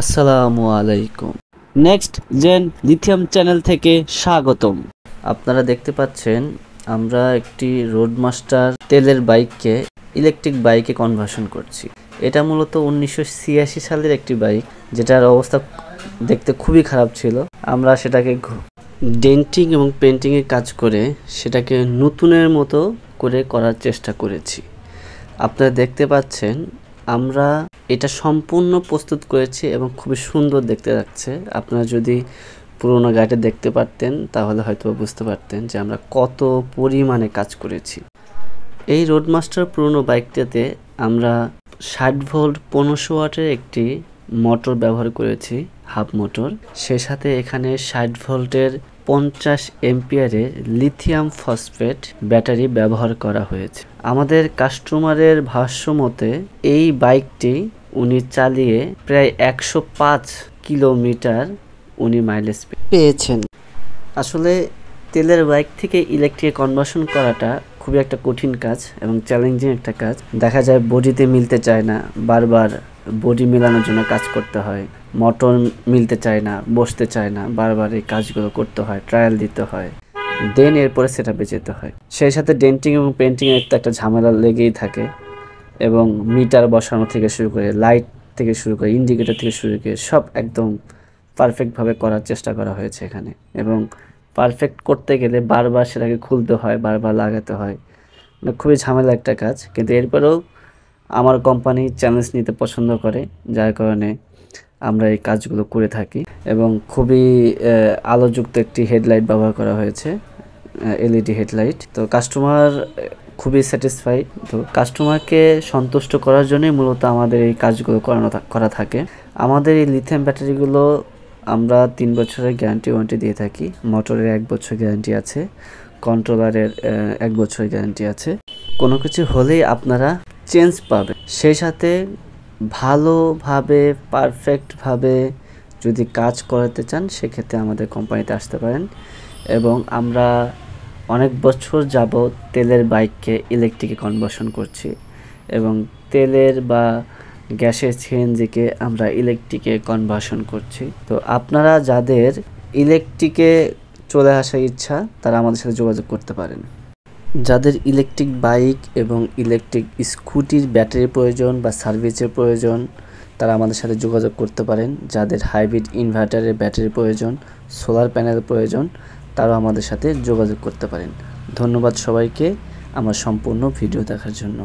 আসসালামু আলাইকুম। Next gen lithium channel থেকে স্বাগতম। আপনারা দেখতে পাচ্ছেন আমরা একটি রোডমাস্টার তেলের বাইককে ইলেকট্রিক বাইকে কনভার্সন করছি। এটা মূলত 1986 সালের একটি বাইক, যেটার অবস্থা দেখতে খুবই খারাপ ছিল। আমরা সেটাকে ডেন্টিং এবং পেন্টিংয়ের কাজ করে সেটাকে নতুনের মতো করে করার চেষ্টা করেছি। আপনারা দেখতে পাচ্ছেন আমরা এটা সম্পূর্ণ প্রস্তুত করেছি এবং খুবই সুন্দর দেখতে লাগছে। আপনারা যদি পুরোনো গাড়িটা দেখতে পারতেন তাহলে হয়তো বুঝতে পারতেন যে আমরা কত পরিমাণে কাজ করেছি। এই রোডমাস্টার পুরোনো বাইকটাতে আমরা 60 ভোল্ট 1500 ওয়াটের একটি মোটর ব্যবহার করেছি, হাফ মোটর। সেই সাথে এখানে 60 ভোল্টের 50 এম্পিয়ারের লিথিয়াম ফসফেট ব্যাটারি ব্যবহার করা হয়েছে। আমাদের কাস্টমারের ভাষ্য মতে এই বাইকটি উনি চালিয়ে প্রায় 105 কিলোমিটার উনি মাইলেজ পেয়েছেন। আসলে তেলের বাইক থেকে ইলেকট্রিক কনভার্সন করাটা খুবই একটা কঠিন কাজ এবং চ্যালেঞ্জিং একটা কাজ। দেখা যায় বডিতে মিলতে চায় না, বারবার বডি মেলানোর জন্য কাজ করতে হয়। মোটর মিলতে চায় না, বসতে চায় না, বারবার এই কাজগুলো করতে হয়, ট্রায়াল দিতে হয়, দেন এরপরে সেটআপে যেতে হয়। সেই সাথে ডেন্টিং এবং পেন্টিংয়ের একটা ঝামেলা লেগেই থাকে এবং মিটার বসানো থেকে শুরু করে, লাইট থেকে শুরু করে, ইন্ডিকেটর থেকে শুরু করে সব একদম পারফেক্টভাবে করার চেষ্টা করা হয়েছে এখানে। এবং পারফেক্ট করতে গেলে বারবার সেটাকে খুলতে হয়, বারবার লাগাতে হয়, খুবই ঝামেলা একটা কাজ। কিন্তু এরপরেও আমার কোম্পানি চ্যালেঞ্জ নিতে পছন্দ করে, যার কারণে আমরা এই কাজগুলো করে থাকি। এবং খুবই আলোযুক্ত একটি হেডলাইট ব্যবহার করা হয়েছে, এলইডি হেডলাইট। তো কাস্টমার খুবই স্যাটিসফাইড। তো কাস্টমারকে সন্তুষ্ট করার জন্যই মূলত আমাদের এই কাজগুলো করা থাকে। আমাদের এই লিথিয়াম ব্যাটারিগুলো আমরা 3 বছরের গ্যারান্টি ওয়ারেন্টি দিয়ে থাকি। মোটরের 1 বছর গ্যারান্টি আছে, কন্ট্রোলারের 1 বছর গ্যারান্টি আছে। কোনো কিছু হলেই আপনারা চেঞ্জ পাবেন। সেই সাথে ভালোভাবে পারফেক্টভাবে যদি কাজ করাতে চান সেক্ষেত্রে আমাদের কোম্পানিতে আসতে পারেন। এবং আমরা অনেক বছর যাবৎ তেলের বাইককে ইলেকট্রিকে কনভার্সন করছি এবং তেলের বা গ্যাসের সিএনজিকে আমরা ইলেকট্রিকে কনভার্সন করছি। তো আপনারা যাদের ইলেকট্রিকে চলে আসার ইচ্ছা তারা আমাদের সাথে যোগাযোগ করতে পারেন। যাদের ইলেকট্রিক বাইক এবং ইলেকট্রিক স্কুটির ব্যাটারির প্রয়োজন বা সার্ভিসের প্রয়োজন তারা আমাদের সাথে যোগাযোগ করতে পারেন। যাদের হাইব্রিড ইনভার্টারের ব্যাটারির প্রয়োজন, সোলার প্যানেল প্রয়োজন, তারাও আমাদের সাথে যোগাযোগ করতে পারেন। ধন্যবাদ সবাইকে আমার সম্পূর্ণ ভিডিও দেখার জন্য।